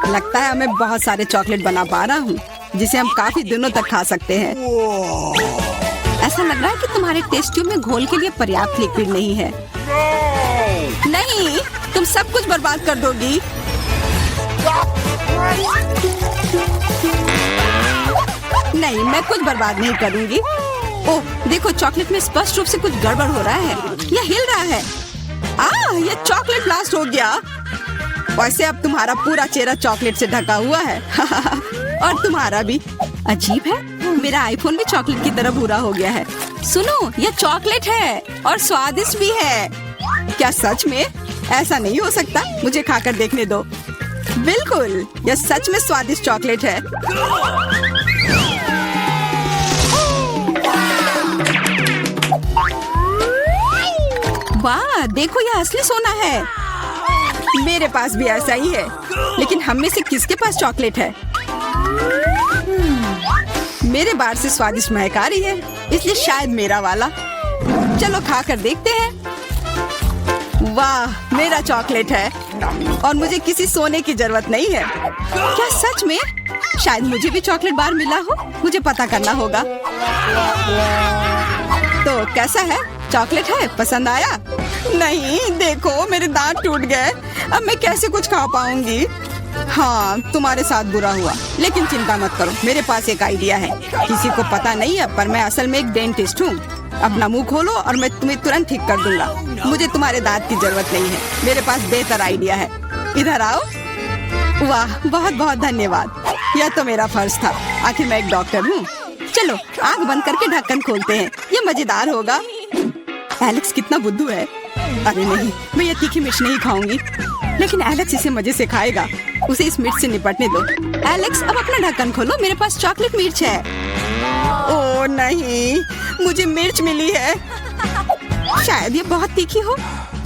लगता है मैं बहुत सारे चॉकलेट बना पा रहा हूँ जिसे हम काफी दिनों तक खा सकते हैं। ऐसा लग रहा है कि तुम्हारे टेस्ट ट्यूब में घोल के लिए पर्याप्त लिक्विड नहीं है। नहीं, तुम सब कुछ बर्बाद कर दोगी। नहीं, मैं कुछ बर्बाद नहीं करूंगी। ओह, देखो चॉकलेट में स्पष्ट रूप से कुछ गड़बड़ हो रहा है। यह हिल रहा है। यह चॉकलेट ब्लास्ट हो गया। वैसे अब तुम्हारा पूरा चेहरा चॉकलेट से ढका हुआ है। और तुम्हारा भी। अजीब है, मेरा आईफोन भी चॉकलेट की तरह भूरा हो गया है। सुनो, यह चॉकलेट है और स्वादिष्ट भी है। क्या सच में? ऐसा नहीं हो सकता, मुझे खाकर देखने दो। बिल्कुल, यह सच में स्वादिष्ट चॉकलेट है। वाह, देखो यह असली सोना है। मेरे पास भी ऐसा ही है, लेकिन हम में से किसके पास चॉकलेट है? मेरे बार से स्वादिष्ट महक आ रही है, इसलिए शायद मेरा वाला। चलो खा कर देखते हैं। वाह, मेरा चॉकलेट है और मुझे किसी सोने की जरूरत नहीं है। क्या सच में? शायद मुझे भी चॉकलेट बार मिला हो, मुझे पता करना होगा। तो कैसा है? चॉकलेट है? पसंद आया? नहीं, देखो मेरे दांत टूट गए। अब मैं कैसे कुछ खा पाऊंगी? हाँ, तुम्हारे साथ बुरा हुआ, लेकिन चिंता मत करो, मेरे पास एक आइडिया है। किसी को पता नहीं है, पर मैं असल में एक डेंटिस्ट हूँ। अपना मुंह खोलो और मैं तुम्हें तुरंत ठीक कर दूंगा। मुझे तुम्हारे दांत की जरूरत नहीं है, मेरे पास बेहतर आइडिया है। इधर आओ। वाह, बहुत बहुत धन्यवाद। यह तो मेरा फर्ज था, आखिर मैं एक डॉक्टर हूँ। चलो आंख बंद करके ढक्कन खोलते हैं, ये मजेदार होगा। एलेक्स कितना बुद्धू है। अरे नहीं, मैं ये तीखी मिर्च नहीं खाऊंगी, लेकिन एलेक्स इसे मजे से खाएगा। उसे इस मिर्च से निपटने दो। एलेक्स, अब अपना ढक्कन खोलो, मेरे पास चॉकलेट मिर्च है। ओह नहीं, मुझे मिर्च मिली है। शायद ये बहुत तीखी हो,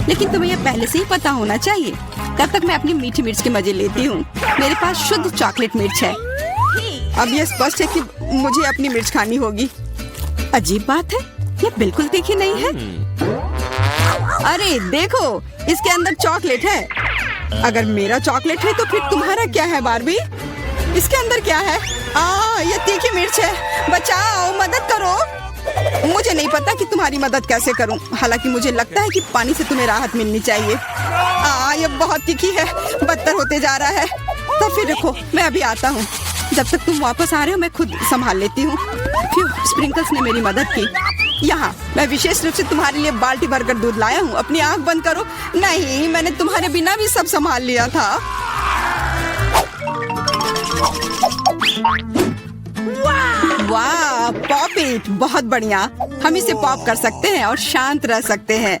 लेकिन तुम्हें ये पहले से ही पता होना चाहिए। तब तक मैं अपनी मीठी मिर्च के मजे लेती हूँ। मेरे पास शुद्ध चॉकलेट मिर्च है। अब यह स्पष्ट है कि मुझे अपनी मिर्च खानी होगी। अजीब बात है, ये बिल्कुल तीखी नहीं है। अरे देखो, इसके अंदर चॉकलेट है। अगर मेरा चॉकलेट है तो फिर तुम्हारा क्या है बार्बी? इसके अंदर क्या है? ये तीखी मिर्च है। बचाओ, मदद करो। मुझे नहीं पता कि तुम्हारी मदद कैसे करूं। हालांकि मुझे लगता है कि पानी से तुम्हें राहत मिलनी चाहिए। ये बहुत तीखी है, बदतर होते जा रहा है। तो फिर रुको, मैं अभी आता हूँ। जब तक तुम वापस आ रहे हो मैं खुद संभाल लेती हूँ। स्प्रिंकल्स ने मेरी मदद की। यहाँ मैं विशेष रूप से तुम्हारे लिए बाल्टी भरकर दूध लाया हूँ। अपनी आंख बंद करो। नहीं, मैंने तुम्हारे बिना भी सब संभाल लिया था। वाह, पॉप इट, बहुत बढ़िया। हम इसे पॉप कर सकते हैं और शांत रह सकते हैं।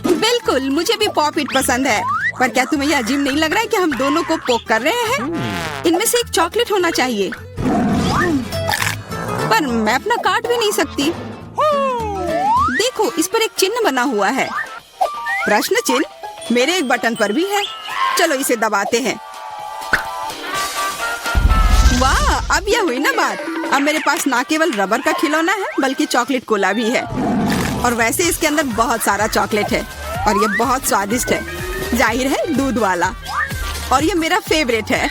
बिल्कुल, मुझे भी पॉप इट पसंद है। पर क्या तुम्हें यह अजीब नहीं लग रहा है कि हम दोनों को पोक कर रहे हैं? इनमें से एक चॉकलेट होना चाहिए, पर मैं अपना काट भी नहीं सकती। देखो, इस पर एक चिन्ह बना हुआ है। प्रश्न चिन्ह मेरे एक बटन पर भी है। चलो इसे दबाते हैं। वाह, अब यह हुई ना बात। अब मेरे पास ना केवल रबर का खिलौना है, बल्कि चॉकलेट कोला भी है। और वैसे इसके अंदर बहुत सारा चॉकलेट है और यह बहुत स्वादिष्ट है। जाहिर है, दूध वाला। और यह मेरा फेवरेट है।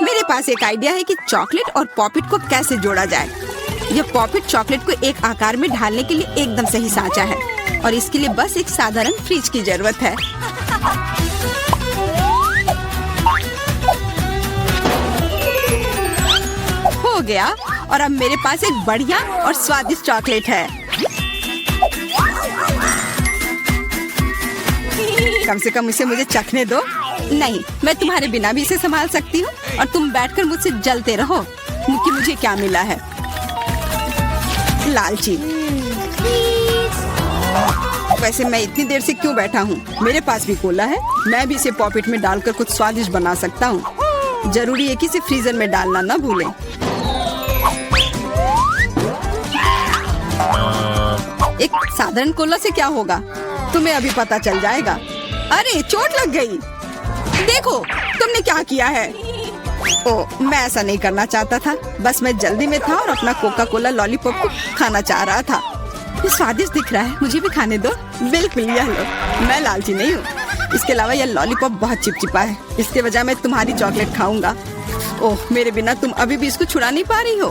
मेरे पास एक आइडिया है कि चॉकलेट और पॉपिट को कैसे जोड़ा जाए। यह पॉपिट चॉकलेट को एक आकार में ढालने के लिए एकदम सही सांचा है और इसके लिए बस एक साधारण फ्रिज की जरूरत है। हो गया, और अब मेरे पास एक बढ़िया और स्वादिष्ट चॉकलेट है। कम से कम इसे मुझे चखने दो। नहीं, मैं तुम्हारे बिना भी इसे संभाल सकती हूँ और तुम बैठकर मुझसे जलते रहो कि मुझे क्या मिला है। लालची। वैसे मैं इतनी देर से क्यों बैठा हूँ? मेरे पास भी कोला है। मैं भी इसे पॉकेट में डालकर कुछ स्वादिष्ट बना सकता हूँ। जरूरी है कि इसे फ्रीजर में डालना ना भूलें। एक साधारण कोला से क्या होगा, तुम्हें अभी पता चल जाएगा। अरे, चोट लग गई। देखो तुमने क्या किया है। ओह, मैं ऐसा नहीं करना चाहता था। बस मैं जल्दी में था और अपना कोका कोला लॉलीपॉप को खाना चाह रहा था। ये स्वादिष्ट दिख रहा है, मुझे भी खाने दो। बिल्कुल, यह लो। मैं लालची नहीं हूँ। इसके अलावा यह लॉलीपॉप बहुत चिपचिपा है। इसके बजाय मैं तुम्हारी चॉकलेट खाऊंगा। ओह, मेरे बिना तुम अभी भी इसको छुड़ा नहीं पा रही हो।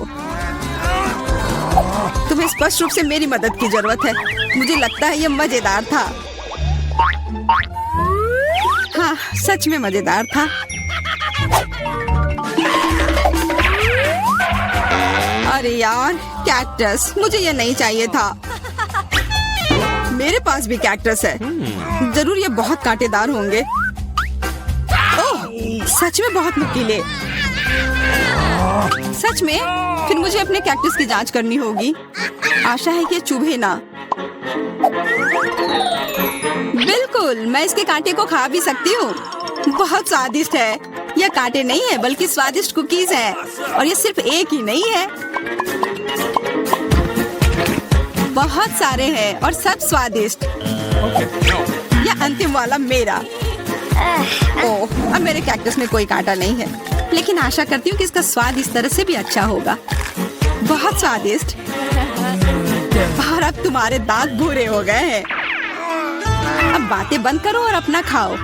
तुम्हें स्पष्ट रूप से मेरी मदद की जरूरत है। मुझे लगता है यह मजेदार था। हाँ, सच में मजेदार था। अरे यार, कैक्टस, मुझे ये नहीं चाहिए था। मेरे पास भी कैक्टस है। जरूर ये बहुत कांटेदार होंगे। ओह, सच में बहुत नुकीले। सच में? फिर मुझे अपने कैक्टस की जांच करनी होगी। आशा है कि ये चुभे ना। बिल्कुल, मैं इसके कांटे को खा भी सकती हूँ। बहुत स्वादिष्ट है। यह कांटे नहीं है बल्कि स्वादिष्ट कुकीज है। और ये सिर्फ एक ही नहीं है, बहुत सारे हैं और सब स्वादिष्ट। यह अंतिम वाला मेरा। ओह, अब मेरे कैक्टस में कोई कांटा नहीं है, लेकिन आशा करती हूँ कि इसका स्वाद इस तरह से भी अच्छा होगा। बहुत स्वादिष्ट। और अब तुम्हारे दांत भूरे हो गए हैं। अब बातें बंद करो और अपना खाओ।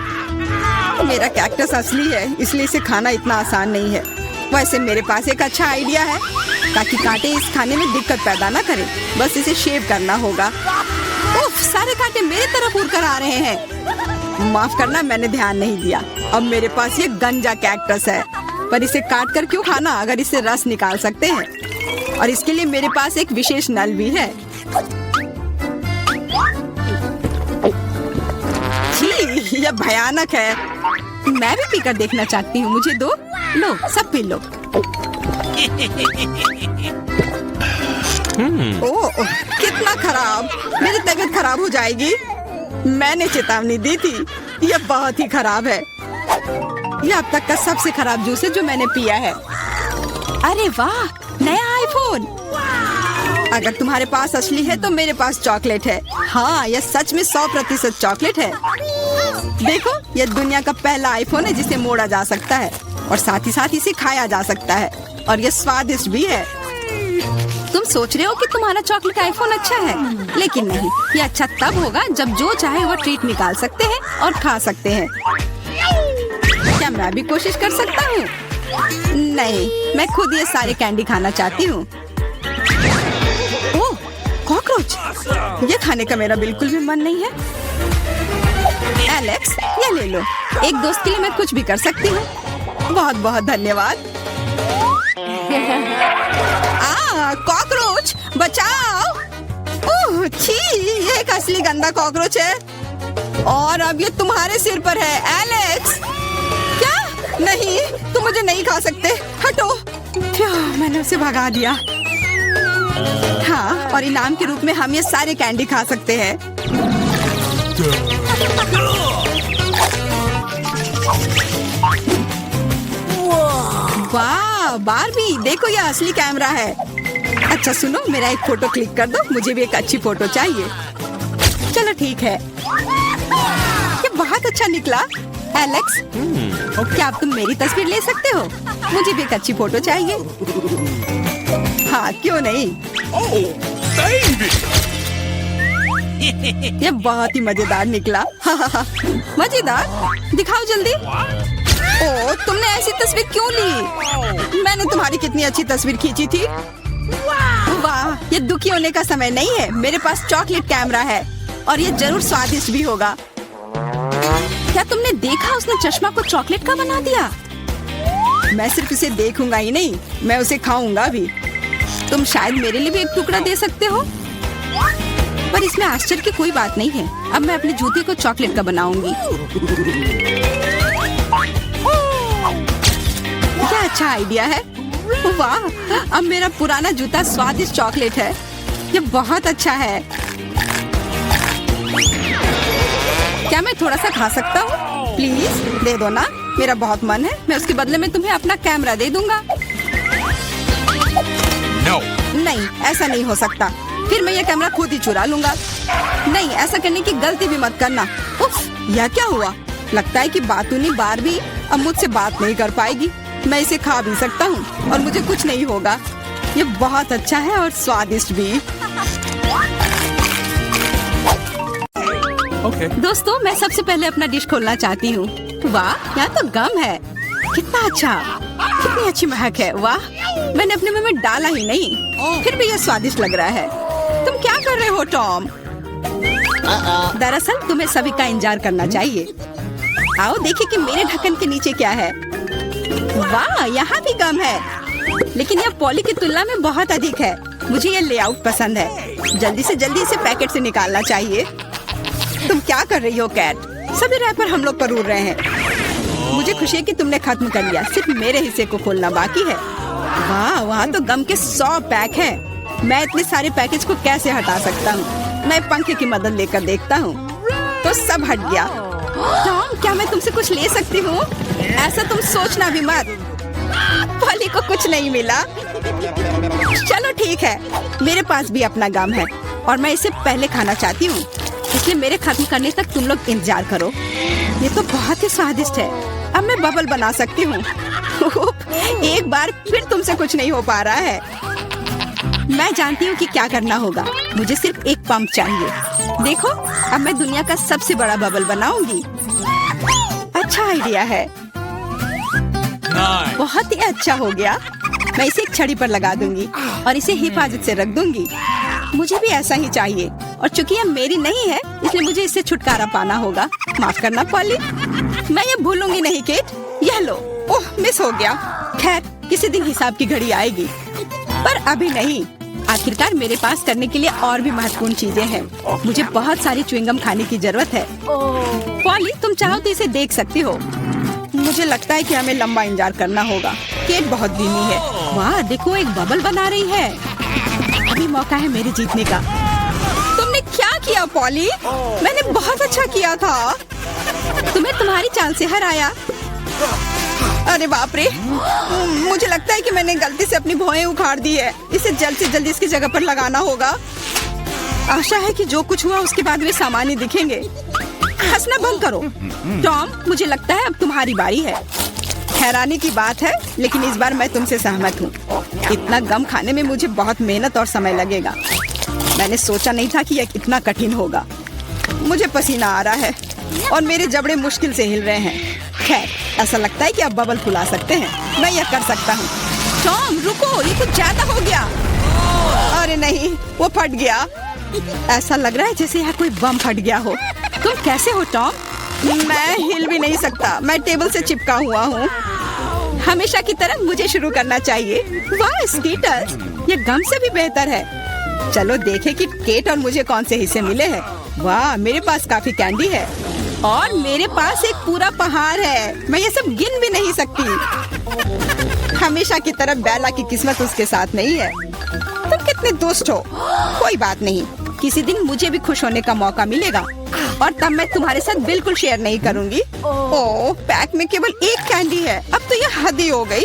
मेरा कैक्टस असली है, इसलिए इसे खाना इतना आसान नहीं है। वैसे मेरे पास एक अच्छा आइडिया है, ताकि कांटे इस खाने में दिक्कत पैदा ना करें। बस इसे शेव करना होगा। उफ, सारे कांटे मेरी तरफ उड़ कर आ रहे हैं। माफ करना, मैंने ध्यान नहीं दिया। अब मेरे पास ये गंजा कैक्टस है, पर इसे काट कर क्यों खाना अगर इसे रस निकाल सकते हैं। और इसके लिए मेरे पास एक विशेष नल भी है। छी, यह भयानक है। मैं भी पीकर देखना चाहती हूँ। मुझे दो। लो, सब पी लो। ओह, कितना खराब। मेरी तबीयत खराब हो जाएगी। मैंने चेतावनी दी थी। यह बहुत ही खराब है। यह अब तक का सबसे खराब जूस है जो मैंने पिया है। अरे वाह, नया आईफोन। अगर तुम्हारे पास असली है तो मेरे पास चॉकलेट है। हाँ, यह सच में 100% चॉकलेट है। देखो, यह दुनिया का पहला आईफोन है जिसे मोड़ा जा सकता है और साथ ही साथ इसे खाया जा सकता है। और यह स्वादिष्ट भी है। तुम सोच रहे हो कि तुम्हारा चॉकलेट आईफोन अच्छा है, लेकिन नहीं। यह अच्छा तब होगा जब जो चाहे वो ट्रीट निकाल सकते हैं और खा सकते हैं। क्या मैं भी कोशिश कर सकता हूँ? नहीं, मैं खुद ये सारे कैंडी खाना चाहती हूँ। ओह, कॉकरोच। ये खाने का मेरा बिल्कुल भी मन नहीं है। एलेक्स, ये ले लो। एक दोस्त के लिए मैं कुछ भी कर सकती हूँ। बहुत बहुत धन्यवाद। कॉकरोच, बचाओ। ओह, छी, ये एक असली गंदा कॉकरोच है। और अब ये तुम्हारे सिर पर है, एलेक्स। क्या? नहीं, तुम मुझे नहीं खा सकते। हटो। मैंने उसे भगा दिया। हाँ, और इनाम के रूप में हम ये सारे कैंडी खा सकते हैं। वाह, बारबी, देखो यह असली कैमरा है। अच्छा सुनो, मेरा एक फोटो क्लिक कर दो। मुझे भी एक अच्छी फोटो चाहिए। चलो ठीक है। ये बहुत अच्छा निकला। एलेक्स, क्या अब तुम मेरी तस्वीर ले सकते हो? मुझे भी एक अच्छी फोटो चाहिए। हाँ, क्यों नहीं। ये बहुत ही मजेदार निकला। मजेदार? दिखाओ जल्दी। ओह, तुमने ऐसी तस्वीर क्यों ली? मैंने तुम्हारी कितनी अच्छी तस्वीर खींची थी। वाह, ये दुखी होने का समय नहीं है। मेरे पास चॉकलेट कैमरा है और ये जरूर स्वादिष्ट भी होगा। क्या तुमने देखा, उसने चश्मा को चॉकलेट का बना दिया। मैं सिर्फ इसे देखूंगा ही नहीं, मैं उसे खाऊंगा भी। तुम शायद मेरे लिए भी एक टुकड़ा दे सकते हो, पर इसमें आश्चर्य की कोई बात नहीं है। अब मैं अपने जूते को चॉकलेट का बनाऊंगी। क्या अच्छा आइडिया है। वाह, अब मेरा पुराना जूता स्वादिष्ट चॉकलेट है। ये बहुत अच्छा है। क्या मैं थोड़ा सा खा सकता हूँ? प्लीज दे दो ना, मेरा बहुत मन है। मैं उसके बदले में तुम्हें अपना कैमरा दे दूंगा। No. नहीं, ऐसा नहीं हो सकता। फिर मैं ये कैमरा खुद ही चुरा लूंगा। नहीं, ऐसा करने की गलती भी मत करना। उफ, यह क्या हुआ? लगता है कि बातूनी बारबी अब मुझसे बात नहीं कर पाएगी। मैं इसे खा भी सकता हूँ और मुझे कुछ नहीं होगा। ये बहुत अच्छा है और स्वादिष्ट भी। Okay. दोस्तों, मैं सबसे पहले अपना डिश खोलना चाहती हूँ। वाह, यहाँ तो गम है। कितना अच्छा, कितनी अच्छी महक है। वाह, मैंने अपने मुंह में डाला ही नहीं, फिर भी यह स्वादिष्ट लग रहा है। तुम क्या कर रहे हो टॉम? दरअसल तुम्हें सभी का इंतजार करना चाहिए। आओ देखिए कि मेरे ढक्कन के नीचे क्या है। वाह, यहाँ भी गम है, लेकिन यह पॉली की तुलना में बहुत अधिक है। मुझे यह लेआउट पसंद है। जल्दी से जल्दी इसे पैकेट से निकालना चाहिए। तुम क्या कर रही हो कैट? सभी रैपर हम लोग पर उड़ रहे हैं। मुझे खुशी है कि तुमने खत्म कर लिया, सिर्फ मेरे हिस्से को खोलना बाकी है। वाह, वहाँ तो गम के 100 पैक हैं। मैं इतने सारे पैकेज को कैसे हटा सकता हूँ? मैं पंखे की मदद लेकर देखता हूँ, तो सब हट गया। टॉम, क्या मैं तुमसे कुछ ले सकती हूँ? ऐसा तुम सोचना भी मत। पॉली को कुछ नहीं मिला। चलो ठीक है, मेरे पास भी अपना गम है और मैं इसे पहले खाना चाहती हूँ, इसलिए मेरे खत्म करने तक तुम लोग इंतजार करो। ये तो बहुत ही स्वादिष्ट है। अब मैं बबल बना सकती हूँ। एक बार फिर तुमसे कुछ नहीं हो पा रहा है। मैं जानती हूँ कि क्या करना होगा। मुझे सिर्फ एक पंप चाहिए। देखो, अब मैं दुनिया का सबसे बड़ा बबल बनाऊंगी। अच्छा आइडिया है। बहुत ही अच्छा हो गया। मैं इसे एक छड़ी पर लगा दूंगी और इसे हिफाजत से रख दूंगी। मुझे भी ऐसा ही चाहिए, और चूंकि यह मेरी नहीं है, इसलिए मुझे इससे छुटकारा पाना होगा। माफ करना पॉली, मैं ये भूलूंगी नहीं केट। यह लो। ओह, मिस हो गया। खैर, किसी दिन हिसाब की घड़ी आएगी, पर अभी नहीं। आखिरकार मेरे पास करने के लिए और भी महत्वपूर्ण चीजें हैं। मुझे बहुत सारी च्युइंगम खाने की जरूरत है। पॉली, तुम चाहो तो इसे देख सकती हो। मुझे लगता है कि हमें लंबा इंतजार करना होगा। केट बहुत धीमी है। वाह, देखो, एक बबल बना रही है। अभी मौका है मेरे जीतने का। तुमने क्या किया पॉली? मैंने बहुत अच्छा किया था। तुम्हें तुम्हारी चाल से हराया। अरे बाप रे, मुझे लगता है कि मैंने गलती से अपनी भौहें उखाड़ दी है। इसे जल्द से जल्द इसकी जगह पर लगाना होगा। आशा है कि जो कुछ हुआ उसके बाद वे सामान्य दिखेंगे। हंसना बंद करो। टॉम, मुझे लगता है अब तुम्हारी बारी है। हैरानी की बात है, लेकिन इस बार मैं तुमसे सहमत हूँ। इतना गम खाने में मुझे बहुत मेहनत और समय लगेगा। मैंने सोचा नहीं था कि यह इतना कठिन होगा। मुझे पसीना आ रहा है और मेरे जबड़े मुश्किल से हिल रहे हैं। खैर, ऐसा लगता है कि अब बबल फुला सकते हैं। मैं यह कर सकता हूँ। टॉम, रुको, ये कुछ ज्यादा हो गया। अरे नहीं, वो फट गया। ऐसा लग रहा है जैसे यहाँ कोई बम फट गया हो। तुम कैसे हो टॉम? मैं हिल भी नहीं सकता। मैं टेबल से चिपका हुआ हूँ। हमेशा की तरह मुझे शुरू करना चाहिए। वाह स्कीटर्स, ये गम से भी बेहतर है। चलो देखें कि केट और मुझे कौन से हिस्से मिले हैं। वाह, मेरे पास काफी कैंडी है और मेरे पास एक पूरा पहाड़ है। मैं ये सब गिन भी नहीं सकती। हमेशा की तरह बेला की किस्मत उसके साथ नहीं है। तुम कितने दुष्ट हो। कोई बात नहीं, किसी दिन मुझे भी खुश होने का मौका मिलेगा और तब मैं तुम्हारे साथ बिल्कुल शेयर नहीं करूंगी। ओह, पैक में केवल एक कैंडी है। अब तो ये हद ही हो गई।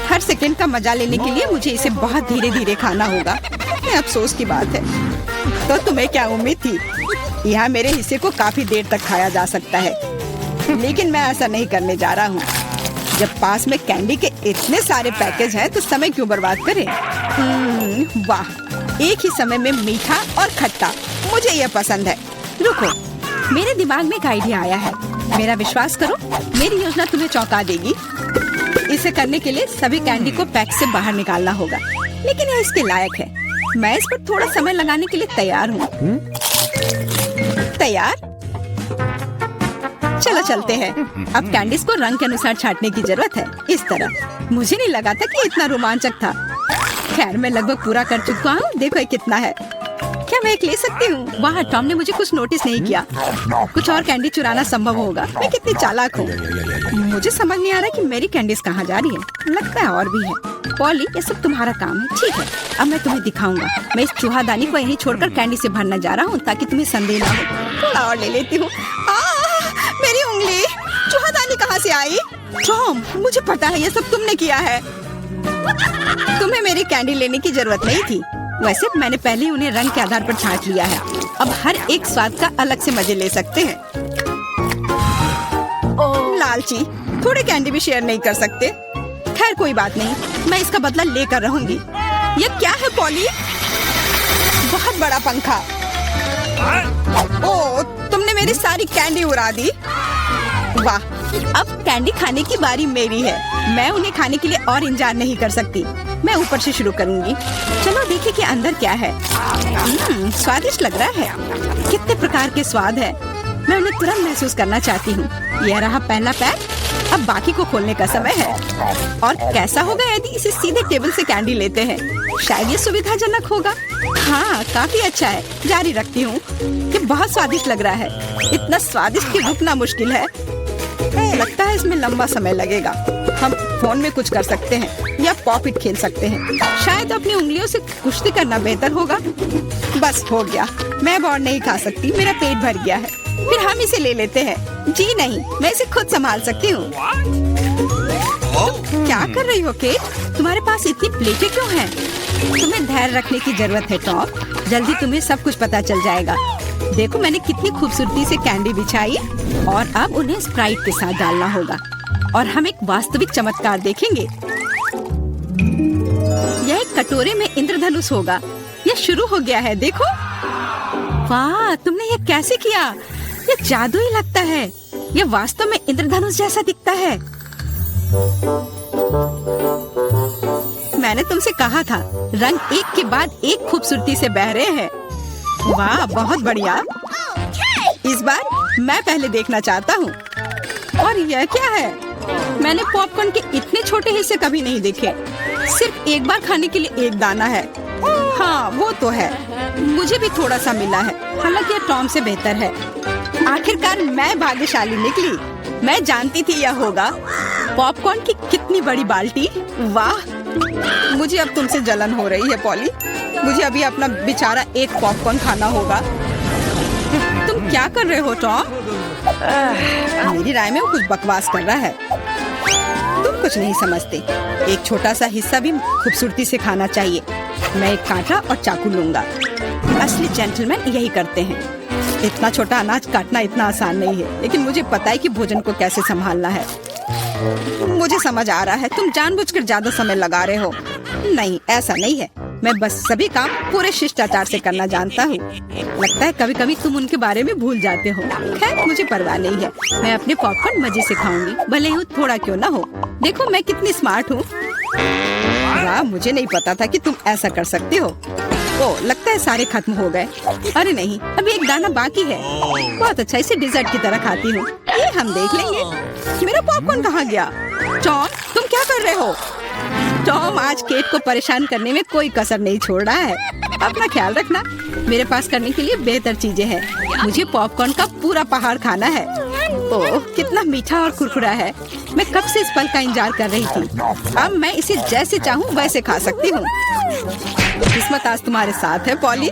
हर सेकंड का मजा लेने के लिए मुझे इसे बहुत धीरे धीरे खाना होगा। ये अफसोस की बात है। तो तुम्हें क्या उम्मीद थी? यहाँ मेरे हिस्से को काफी देर तक खाया जा सकता है, लेकिन मैं ऐसा नहीं करने जा रहा हूँ। जब पास में कैंडी के इतने सारे पैकेज हैं, तो समय क्यों बर्बाद करें? वाह, एक ही समय में मीठा और खट्टा, मुझे यह पसंद है। रुको, मेरे दिमाग में एक आइडिया आया है। मेरा विश्वास करो, मेरी योजना तुम्हें चौंका देगी। इसे करने के लिए सभी कैंडी को पैक से बाहर निकालना होगा, लेकिन यह इसके लायक है। मैं इस पर थोड़ा समय लगाने के लिए तैयार हूँ। तैयार? चलो चलते हैं। अब कैंडीज को रंग के अनुसार छांटने की जरूरत है। इस तरह। मुझे नहीं लगा था कि इतना रोमांचक था। खैर, मैं लगभग पूरा कर चुका हूँ। देखो ये कितना है। क्या मैं एक ले सकती हूँ? वाह, टॉम ने मुझे कुछ नोटिस नहीं किया। कुछ और कैंडी चुराना संभव होगा। मैं कितनी चालाक हूँ। मुझे समझ नहीं आ रहा कि मेरी कैंडीज कहाँ जा रही है। लगता है और भी है। पॉली, ये सब तुम्हारा काम है। ठीक है, अब मैं तुम्हें दिखाऊंगा। मैं इस चूहादानी को यहीं छोड़कर कैंडी से भरना जा रहा हूँ, ताकि तुम्हें संदेह ना हो। थोड़ा और ले लेती हूँ। मेरी उंगली! चूहादानी कहाँ से आई? टॉम, मुझे पता है ये सब तुमने किया है। तुम्हें मेरी कैंडी लेने की जरूरत नहीं थी। वैसे मैंने पहले ही उन्हें रंग के आधार पर छांट लिया है। अब हर एक स्वाद का अलग से मजे ले सकते हैं। लालची, थोड़े कैंडी भी शेयर नहीं कर सकते। खैर कोई बात नहीं, मैं इसका बदला लेकर रहूंगी। ये क्या है पॉली? बहुत बड़ा पंखा। ओह, तुमने मेरी सारी कैंडी उड़ा दी। वाह, अब कैंडी खाने की बारी मेरी है। मैं उन्हें खाने के लिए और इंतजार नहीं कर सकती। मैं ऊपर से शुरू करूंगी। चलो देखें कि अंदर क्या है। स्वादिष्ट लग रहा है। कितने प्रकार के स्वाद है। मैं उन्हें तुरंत महसूस करना चाहती हूँ। यह रहा पहला पैक। अब बाकी को खोलने का समय है। और कैसा होगा यदि इसे सीधे टेबल से कैंडी लेते हैं? शायद ये सुविधाजनक होगा। हाँ, काफी अच्छा है। जारी रखती हूँ। ये बहुत स्वादिष्ट लग रहा है। इतना स्वादिष्ट कि रुकना मुश्किल है। लगता है इसमें लंबा समय लगेगा। हम फोन में कुछ कर सकते हैं या पॉपिट खेल सकते हैं। शायद अपनी उंगलियों से कुश्ती करना बेहतर होगा। बस हो गया। मैं अब और नहीं खा सकती। मेरा पेट भर गया है। फिर हम इसे ले लेते हैं। जी नहीं, मैं इसे खुद संभाल सकती हूँ। क्या कर रही हो केट? तुम्हारे पास इतनी प्लेटें क्यों हैं? तुम्हें धैर्य रखने की जरूरत है टॉम। जल्दी तुम्हें सब कुछ पता चल जाएगा। देखो मैंने कितनी खूबसूरती से कैंडी बिछाई। और अब उन्हें स्प्राइट के साथ डालना होगा और हम एक वास्तविक चमत्कार देखेंगे। यह एक कटोरे में इंद्रधनुष होगा। यह शुरू हो गया है। देखो, वाह, तुमने ये कैसे किया? ये जादू ही लगता है। ये वास्तव में इंद्रधनुष जैसा दिखता है। मैंने तुमसे कहा था, रंग एक के बाद एक खूबसूरती से बह रहे हैं। वाह, बहुत बढ़िया। इस बार मैं पहले देखना चाहता हूँ। और यह क्या है? मैंने पॉपकॉर्न के इतने छोटे हिस्से कभी नहीं देखे। सिर्फ एक बार खाने के लिए एक दाना है। हाँ, वो तो है। मुझे भी थोड़ा सा मिला है। हालांकि यह टॉम से बेहतर है। आखिरकार मैं भाग्यशाली निकली। मैं जानती थी यह होगा। पॉपकॉर्न की कितनी बड़ी बाल्टी। वाह, मुझे अब तुमसे जलन हो रही है पॉली। मुझे अभी अपना बेचारा एक पॉपकॉर्न खाना होगा। तुम क्या कर रहे हो टॉम? मेरी राय में वो कुछ बकवास कर रहा है। तुम कुछ नहीं समझते। एक छोटा सा हिस्सा भी खूबसूरती से खाना चाहिए। मैं एक कांटा और चाकू लूंगा। असली जेंटलमैन यही करते हैं। इतना छोटा अनाज काटना इतना आसान नहीं है, लेकिन मुझे पता है कि भोजन को कैसे संभालना है। मुझे समझ आ रहा है, तुम जानबूझकर ज्यादा समय लगा रहे हो। नहीं, ऐसा नहीं है। मैं बस सभी काम पूरे शिष्टाचार से करना जानता हूँ। लगता है कभी कभी तुम उनके बारे में भूल जाते हो। खैर, मुझे परवाह नहीं है। मैं अपने पॉपकॉर्न मजे से खाऊंगी, भले ही थोड़ा क्यों ना हो। देखो मैं कितनी स्मार्ट हूँ। वाह, मुझे नहीं पता था कि तुम ऐसा कर सकते हो। ओ, लगता है सारे खत्म हो गए। अरे नहीं, अभी एक दाना बाकी है। बहुत अच्छा, इसे डिजर्ट की तरह खाती हूँ। ये हम देख लेंगे। मेरा पॉपकॉर्न कहाँ गया? टॉम, तुम क्या कर रहे हो? टॉम आज केट को परेशान करने में कोई कसर नहीं छोड़ रहा है। अपना ख्याल रखना। मेरे पास करने के लिए बेहतर चीजें हैं। मुझे पॉपकॉर्न का पूरा पहाड़ खाना है। ओह, कितना मीठा और कुरकुरा है। मैं कब से इस पल का इंतजार कर रही थी। अब मैं इसे जैसे चाहूँ वैसे खा सकती हूँ। किस्मत आज तुम्हारे साथ है पॉली।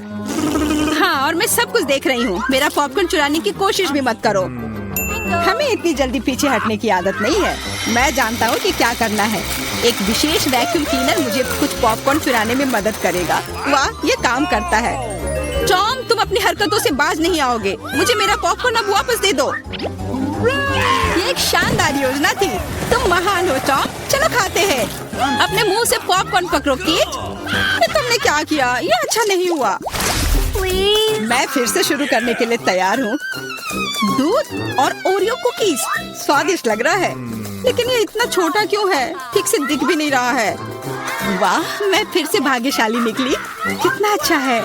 हाँ, और मैं सब कुछ देख रही हूँ। मेरा पॉपकॉर्न चुराने की कोशिश भी मत करो। हमें इतनी जल्दी पीछे हटने की आदत नहीं है। मैं जानता हूँ कि क्या करना है। एक विशेष वैक्यूम क्लीनर मुझे कुछ पॉपकॉर्न चुराने में मदद करेगा। वाह, ये काम करता है। टॉम, तुम अपनी हरकतों से बाज नहीं आओगे। मुझे मेरा पॉपकॉर्न अब वापस दे दो। ये एक शानदार योजना थी। तुम महान हो टॉम। चलो खाते हैं। अपने मुंह से पॉपकॉर्न पकड़ो केट। तुमने क्या किया? ये अच्छा नहीं हुआ। मैं फिर से शुरू करने के लिए तैयार हूँ। दूध और ओरियो कुकीज स्वादिष्ट लग रहा है, लेकिन ये इतना छोटा क्यों है? ठीक से दिख भी नहीं रहा है। वाह, मैं फिर से भाग्यशाली निकली। कितना अच्छा है।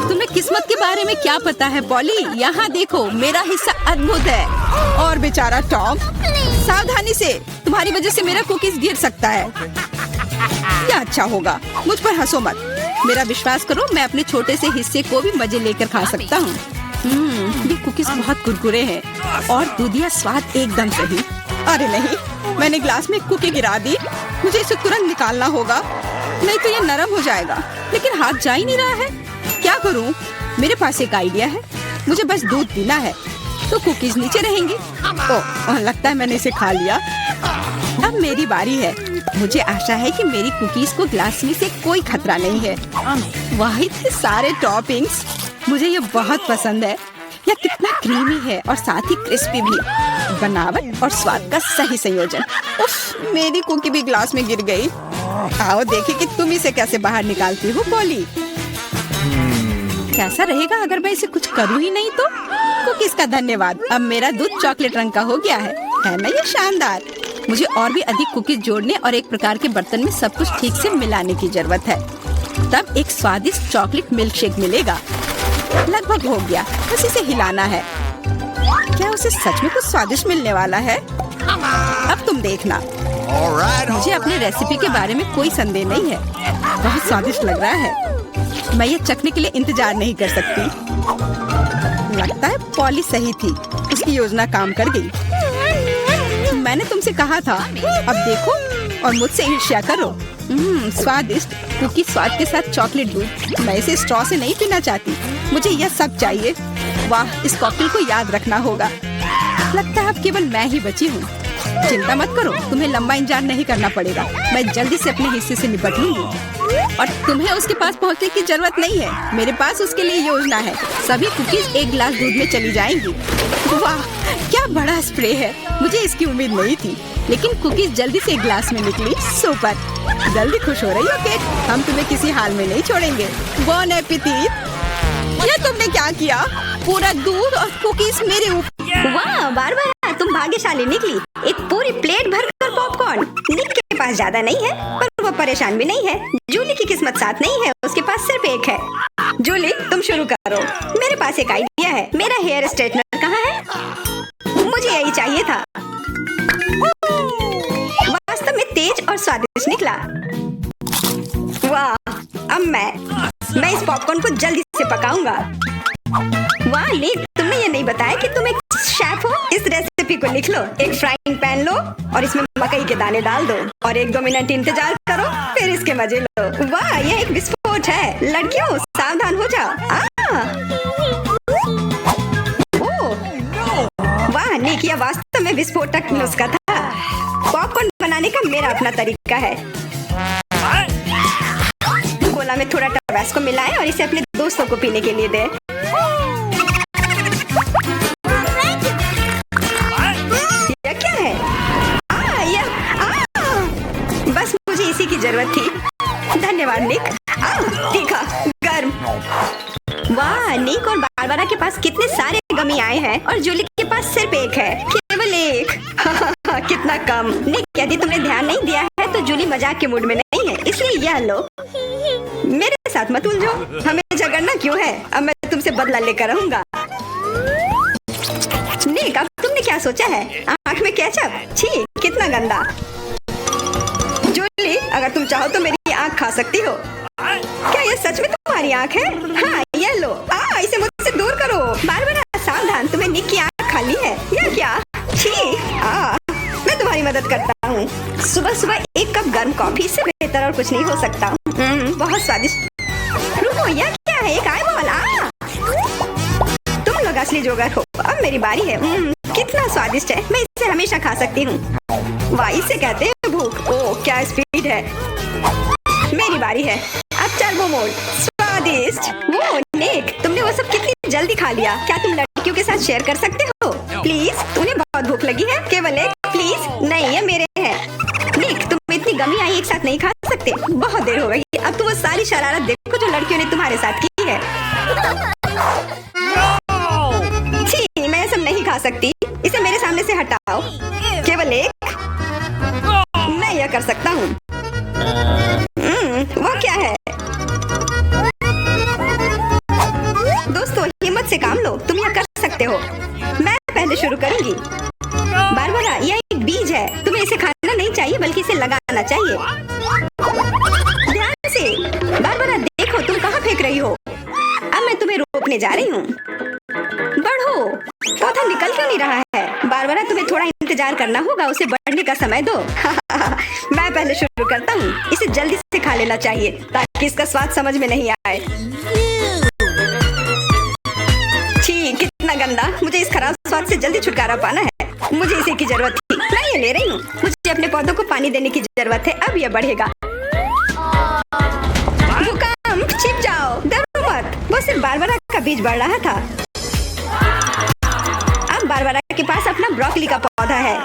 तुम्हें किस्मत के बारे में क्या पता है पॉली? यहाँ देखो, मेरा हिस्सा अद्भुत है। और बेचारा टॉम, सावधानी से। तुम्हारी वजह से मेरा कुकीज गिर सकता है। क्या अच्छा होगा। मुझ पर हंसो मत। मेरा विश्वास करो, मैं अपने छोटे से हिस्से को भी मजे लेकर खा सकता हूँ। ये कुकीज बहुत कुरकुरे हैं और दूधिया स्वाद एकदम सही। अरे नहीं, मैंने ग्लास में कुकी गिरा दी। मुझे इसे तुरंत निकालना होगा, नहीं तो ये नरम हो जाएगा। लेकिन हाथ जा ही नहीं रहा है। क्या करूं? मेरे पास एक आइडिया है। मुझे बस दूध पीना है, तो कुकीज नीचे रहेंगी। ओह, लगता है मैंने इसे खा लिया। अब मेरी बारी है। मुझे आशा है कि मेरी कुकीज को ग्लास में से कोई खतरा नहीं है। वाह, इतने सारे टॉपिंग्स। मुझे ये बहुत पसंद है। यह कितना क्रीमी है और साथ ही क्रिस्पी भी। बनावट और स्वाद का सही संयोजन। उफ, मेरी कुकी भी ग्लास में गिर गई। आओ देखें कि तुम इसे कैसे बाहर निकालती हो पॉली। कैसा रहेगा अगर मैं इसे कुछ करूँ ही नहीं तो? कुकीज का धन्यवाद, अब मेरा दूध चॉकलेट रंग का हो गया है ना ये शानदार? मुझे और भी अधिक कुकीज जोड़ने और एक प्रकार के बर्तन में सब कुछ ठीक से मिलाने की जरूरत है, तब एक स्वादिष्ट चॉकलेट मिल्क शेक मिलेगा। लगभग हो गया, बस इसे हिलाना है। क्या उसे सच में कुछ स्वादिष्ट मिलने वाला है? अब तुम देखना। मुझे अपने रेसिपी के बारे में कोई संदेह नहीं है, बहुत स्वादिष्ट लग रहा है। मैं ये चखने के लिए इंतजार नहीं कर सकती। लगता है पॉली सही थी, उसकी योजना काम कर गई। मैंने तुमसे कहा था, अब देखो और मुझसे ईर्ष्या करो। स्वादिष्ट कुकी स्वाद के साथ चॉकलेट दूध। मैं इसे स्ट्रॉ से नहीं पीना चाहती, मुझे यह सब चाहिए। वाह, इस कॉकटेल को याद रखना होगा। लगता है अब केवल मैं ही बची हूँ। चिंता मत करो, तुम्हें लंबा इंतजार नहीं करना पड़ेगा। मैं जल्दी से अपने हिस्से से निपट लूंगी और तुम्हें उसके पास पहुंचने की जरूरत नहीं है। मेरे पास उसके लिए योजना है। सभी कुकीज एक गिलास दूध में चली जाएंगी। वाह, क्या बड़ा स्प्रे है, मुझे इसकी उम्मीद नहीं थी, लेकिन कुकीज जल्दी से एक गिलास में निकली। सुपर, जल्दी खुश हो रही हो केट? हम तुम्हें किसी हाल में नहीं छोड़ेंगे। बॉन एपेटिट। ये तुमने क्या किया? पूरा दूध और कुकीज मेरे ऊपर। वाह बारबरा, तुम भाग्यशाली निकली। एक पूरी प्लेट भरकर पॉपकॉर्न। निक के पास ज्यादा नहीं है, पर वो परेशान भी नहीं है। जूली की किस्मत साथ नहीं है, उसके पास सिर्फ एक है। जूली, तुम शुरू करो। मेरे पास एक आइडिया है। मेरा हेयर स्ट्रेटनर कहाँ है? मुझे यही चाहिए था। वास्तव में तेज और स्वादिष्ट निकला। वाह, अब मैं इस पॉपकॉर्न को जल्दी से पकाऊंगा। वाह निक, तुमने ये नहीं बताया कि तुम एक शेफ हो। इस रेसिपी को लिख लो। एक फ्राइंग पैन लो और इसमें मकई के दाने डाल दो और 1-2 मिनट इंतजार करो, फिर इसके मजे लो। वाह, यह एक विस्फोट है। लड़कियों, सावधान हो जाओ। वाह निक, यह वास्तव में विस्फोटक नुस्खा था। पॉपकॉर्न बनाने का मेरा अपना तरीका है। कोला में थोड़ा टबास्को मिलाएं और इसे अपने दोस्तों को पीने के लिए दें। यह क्या है? बस मुझे इसी की जरूरत थी। धन्यवाद निक। तीखा, गर्म। वाह, निक और बारबरा के पास कितने सारे गमी आए हैं और जूली के पास सिर्फ एक है, केवल एक। कितना कम। निक, यदि तुमने ध्यान नहीं दिया है तो जूली मजाक के मूड में नहीं है, इसलिए यह लो। मेरे साथ मत उलझो, हमें झगड़ना क्यों है? अब मैं तुमसे बदला लेकर रहूंगा। निक, अब तुमने क्या सोचा है? आँख में केचप? छी, कितना गंदा। जूली, अगर तुम चाहो तो मेरी आँख खा सकती हो। क्या यह सच में तुम्हारी आँख है? हाँ, यह लो। इसे मुझसे दूर करो। बारबरा, सावधान, तुम्हें निक की आँख खाली है। यह क्या? छी, मैं तुम्हारी मदद करता हूँ। सुबह सुबह 1 कप गर्म कॉफी से बेहतर और कुछ नहीं हो सकता। बहुत स्वादिष्ट। रुको, यह क्या है? एक आईबॉल। तुम लोग असली जोगर हो। अब मेरी बारी है। कितना स्वादिष्ट है, मैं इसे हमेशा खा सकती हूँ। वाह, इसे कहते हैं भूख। ओह, क्या स्पीड है। मेरी बारी है। अब टर्बो मोड। स्वादिष्ट। वो निक, तुमने वो सब कितनी जल्दी खा लिया? क्या तुम लड़कियों के साथ शेयर कर सकते हो? प्लीज, तुम्हें बहुत भूख लगी है? केवल एक? प्लीज। नहीं, ये मेरे हैं। निक, तुम इतनी गमी आई एक साथ नहीं खा सकते। बहुत देर हो गई। अब तुम वो सारी शरारत देखो जो लड़कियों ने तुम्हारे साथ की है। छी, मैं सब नहीं खा सकती। इसे मेरे सामने से हटाओ। केवल एक? मैं यह कर सकता हूँ। वो क्या है? दोस्तों, हिम्मत से काम लो, तुम यह कर सकते हो। मैं पहले शुरू करूंगी। बारबरा, यह एक बीज है। तुम्हें इसे खाना नहीं चाहिए, बल्कि इसे लगाना चाहिए। ध्यान से। बारबरा, देखो तुम कहाँ फेंक रही हो। अब मैं तुम्हें रोकने जा रही हूँ। बढ़ो। पौधा निकल क्यों नहीं रहा है? बारबरा, तुम्हें थोड़ा इंतजार करना होगा, उसे बढ़ने का समय दो। मैं पहले शुरू करता हूँ। इसे जल्दी से खा लेना चाहिए ताकि इसका स्वाद समझ में नहीं आए। छी, कितना गंदा। मुझे इस खराब स्वाद से जल्दी छुटकारा पाना है। मुझे इसी की जरूरत थी। मैं ये ले रही हूँ। मुझे अपने पौधों को पानी देने की जरूरत है। अब यह बढ़ेगा। भूकंप, छिप जाओ, डरो मत। वो सिर्फ बारबरा का बीज बढ़ रहा था। अब बारबरा के पास अपना ब्रोकली का पौधा है।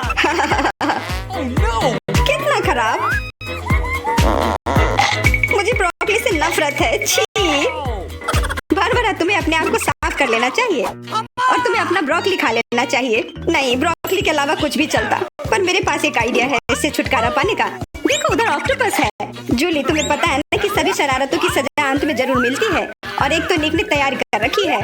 कितना खराब। मुझे ब्रोकली से नफरत है। छी। बारबरा, तुम कर लेना चाहिए और तुम्हें अपना ब्रोकली खा लेना चाहिए। नहीं, ब्रोकली के अलावा कुछ भी चलता, पर मेरे पास एक आइडिया है इससे छुटकारा पाने का। देखो उधर ऑक्टोपस है। जूली, तुम्हें पता है ना कि सभी शरारतों की सजा अंत में जरूर मिलती है, और एक तो निक ने तैयारी कर रखी है।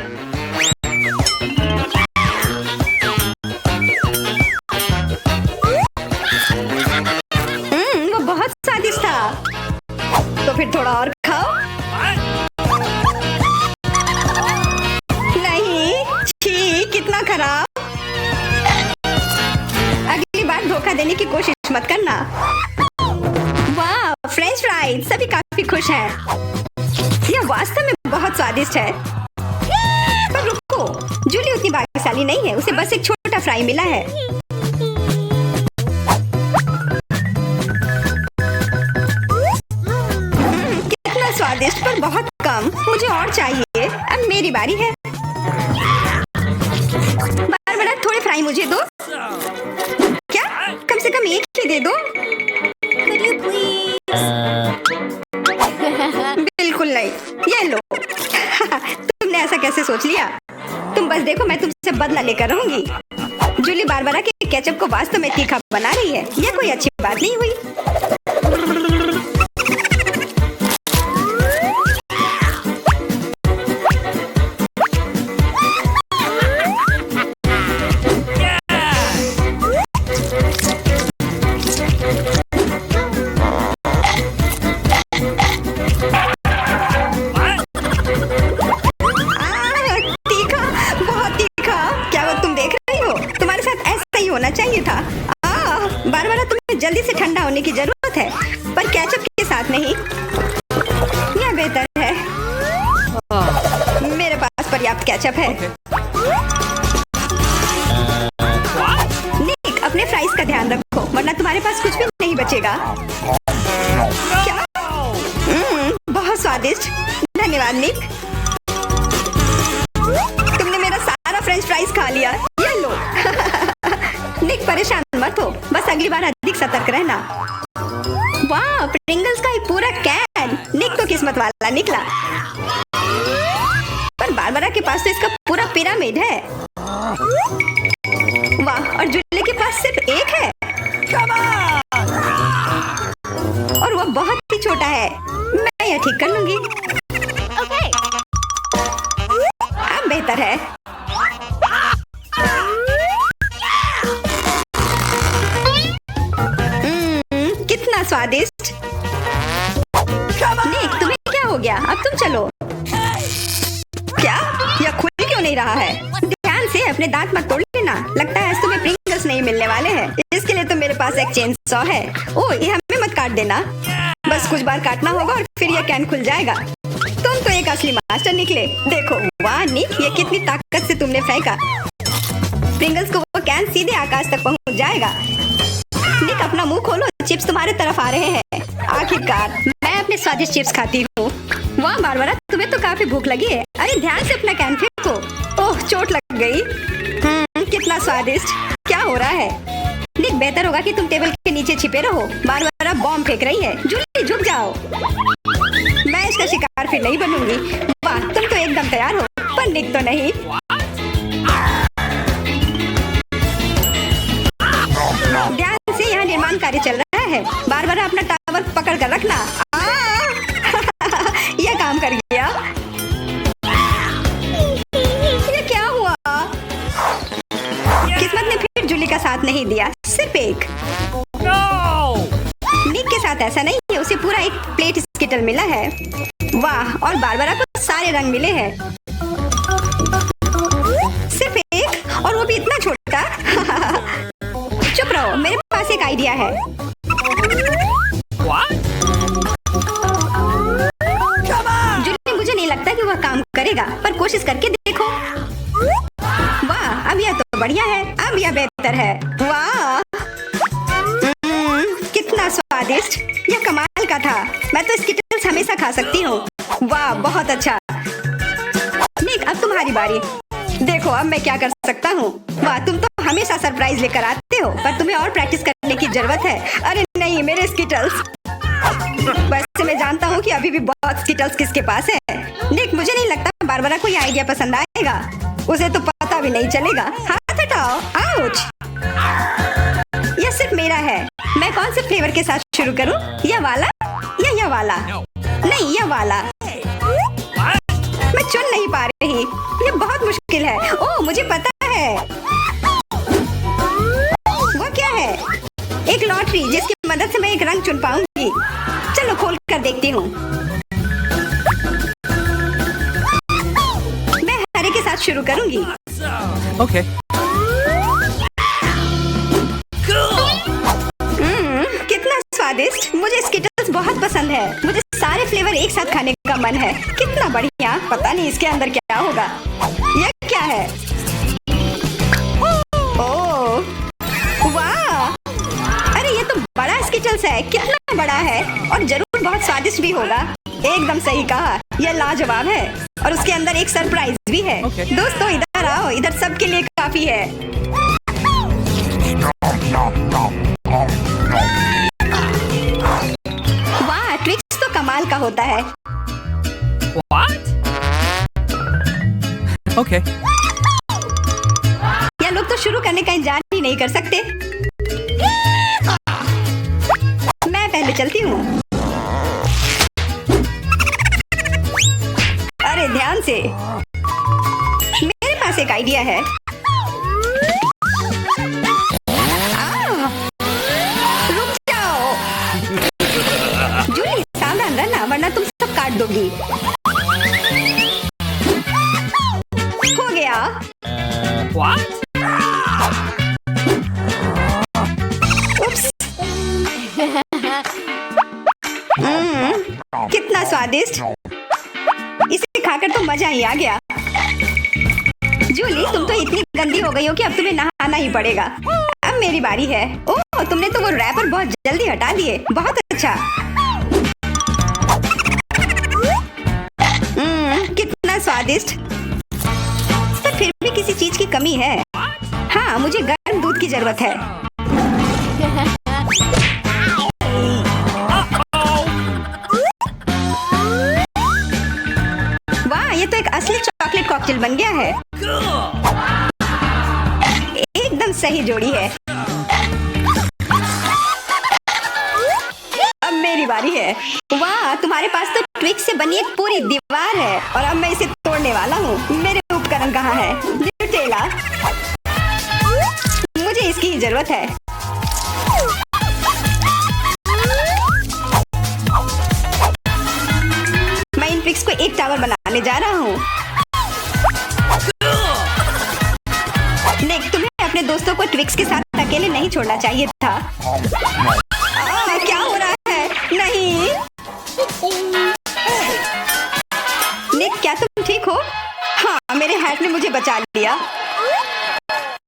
वो बहुत स्वादिष्ट था। तो फिर थोड़ा और खाओ। नहीं, छी, कितना खराब। अगली बार धोखा देने की कोशिश मत करना। वाह, फ्रेंच फ्राइज, सभी काफी खुश हैं। यह वास्तव में बहुत स्वादिष्ट है। पर रुको, जूली उतनी भाग्यशाली नहीं है, उसे बस एक छोटा फ्राई मिला है। कितना स्वादिष्ट, पर बहुत कम। मुझे और चाहिए। अब मेरी बारी है। बारबरा, थोड़े फ्राई मुझे दो। क्या? कम से कम एक ही दे दो। बिल्कुल नहीं, ये लो। तुमने ऐसा कैसे सोच लिया? तुम बस देखो, मैं तुमसे बदला लेकर रहूंगी। जूली बारबरा के केचप को वास्तव में तीखा बना रही है। यह कोई अच्छी बात नहीं हुई। होना चाहिए था। बारबरा, तुम्हें जल्दी से ठंडा होने की जरूरत है, पर केचप के साथ नहीं। यह बेहतर है। मेरे पास पर्याप्त केचप है। निक, अपने फ्राइज का ध्यान रखो, वरना तुम्हारे पास कुछ भी नहीं बचेगा। क्या? बहुत स्वादिष्ट। धन्यवाद निक। तुमने मेरा सारा फ्रेंच फ्राइज खा लिया। ये लो। निक, परेशान मत हो, बस अगली बार अधिक सतर्क रहना। वाह, प्रिंगल्स का एक पूरा कैन। निक तो किस्मत वाला निकला। पर बारबरा के पास तो इसका पूरा पिरामिड है। वाह, और जूली के पास सिर्फ एक है। और वह बहुत ही छोटा है। मैं यह ठीक कर लूंगी। ओके, अब बेहतर है। कितना स्वादिष्ट। निक, तुम्हें क्या हो गया? अब तुम चलो। क्या? यह खुल क्यों नहीं रहा है? ध्यान से, अपने दांत मत तोड़ लेना। लगता है तुम्हें प्रिंगल्स नहीं मिलने वाले हैं। इसके लिए तो मेरे पास एक चेन सॉ है। ओह, ये हमें मत काट देना। बस कुछ बार काटना होगा और फिर यह कैन खुल जाएगा। तुम तो एक असली मास्टर निकले। देखो, वाह निक, ये कितनी ताकत से तुमने फेंका। प्रिंगल्स को वो कैन सीधे आकाश तक पहुंच जाएगा। निक, अपना मुंह खोलो, चिप्स तुम्हारे तरफ आ रहे हैं। आखिरकार मैं अपने स्वादिष्ट चिप्स खाती हूँ। वाह बारबरा, तुम्हें तो काफी भूख लगी है। अरे ध्यान से अपना कैन फेंको। ओह, चोट लग गई। कितना स्वादिष्ट। क्या हो रहा है? निक, बेहतर होगा कि तुम टेबल के नीचे छिपे रहो। बारबरा बॉम्ब फेंक रही है। जूली, झुक जाओ। मैं इसका शिकार फिर नहीं बनूंगी। वाह, तुम तो एकदम तैयार हो, पर निक तो नहीं। ध्यान से, यहाँ निर्माण कार्य चल रहा है। बारबरा, अपना टावर पकड़ कर रखना। यह काम कर गया। ये क्या हुआ? किस्मत ने फिर जूली का साथ नहीं दिया, सिर्फ एक। निक के साथ ऐसा नहीं है, उसे पूरा एक प्लेट स्किटल मिला है। वाह, और बारबरा को सारे रंग मिले हैं। सिर्फ एक, और वो भी इतना छोटा। चुप रहो, मेरे पास एक आइडिया है। जूली, मुझे नहीं लगता कि वह काम करेगा, पर कोशिश करके देखो। वाह, अब यह तो बढ़िया है। अब यह बेहतर है। वाह, कितना स्वादिष्ट। यह कमाल का था। मैं तो स्किटल्स हमेशा खा सकती हूँ। वाह, बहुत अच्छा। निक, अब तुम्हारी बारी। देखो अब मैं क्या कर सकता हूँ। वाह, तुम तो हमेशा सरप्राइज लेकर आते हो, पर तुम्हें और प्रैक्टिस करने की जरूरत है। अरे नहीं, मेरे स्किटल्स। बस मैं जानता हूँ कि अभी भी बहुत स्किटल्स किसके पास है। निक, मुझे नहीं लगता बारबरा को ये आइडिया पसंद आएगा। उसे तो पता भी नहीं चलेगा। हाथ हटाओ। आउच! यह सिर्फ मेरा है। मैं कौन से फ्लेवर के साथ शुरू करूँ? यह वाला या यह वाला? नहीं, यह वाला। मैं चुन नहीं पा रही। यह बहुत मुश्किल है। ओह, मुझे पता है। वो क्या है? एक लॉटरी जिसकी मदद से मैं एक रंग चुन पाऊंगी। चलो खोल कर देखती हूँ। मैं हरे के साथ शुरू करूंगी। Okay. कितना स्वादिष्ट। मुझे स्किटल्स बहुत पसंद है। मुझे सारे फ्लेवर एक साथ खाने का मन है। कितना बढ़िया। पता नहीं इसके अंदर क्या होगा। यह क्या है? ओह, वाह! अरे ये तो बड़ा स्किटल्स है। कितना बड़ा है और जरूर बहुत स्वादिष्ट भी होगा। एकदम सही कहा। यह लाजवाब है और उसके अंदर एक सरप्राइज भी है। Okay. दोस्तों इधर आओ। इधर सबके लिए काफी है। वाह, ट्विक्स तो कमाल का होता है। What? Okay. यह लोग तो शुरू करने का इंतजार ही नहीं कर सकते। मैं पहले चलती हूँ। अरे ध्यान से। मेरे पास एक आइडिया है। रुक जाओ। जूली, सावधान रहना वरना तुम सब काट दोगी। हो गया। What? उप्स। कितना स्वादिष्ट। इसे खाकर तो मजा ही आ गया। जूली, तुम तो इतनी गंदी हो गई हो कि अब तुम्हें नहाना ही पड़ेगा। अब मेरी बारी है। ओह, तुमने तो वो रैपर बहुत जल्दी हटा दिए। बहुत अच्छा। कितना स्वादिष्ट। पर फिर भी किसी चीज की कमी है। हाँ, मुझे गर्म दूध की जरूरत है। वाह, ये तो एक असली चॉकलेट कॉकटेल बन गया है। एकदम सही जोड़ी है। अब मेरी बारी है। वाह, तुम्हारे पास तो ट्विक्स से बनी एक पूरी दीवार है और अब मैं इसे तोड़ने वाला हूँ। मेरे उपकरण कहाँ है? न्यूटेला। मुझे इसकी ही जरूरत है। मैं इन ट्विक्स को एक टावर बनाने जा रहा हूँ। निक, तुम्हें अपने दोस्तों को ट्विक्स के साथ अकेले नहीं छोड़ना चाहिए था। क्या हो रहा है? नहीं। निक, क्या तुम ठीक हो? हाँ, मेरे हैट ने मुझे बचा लिया।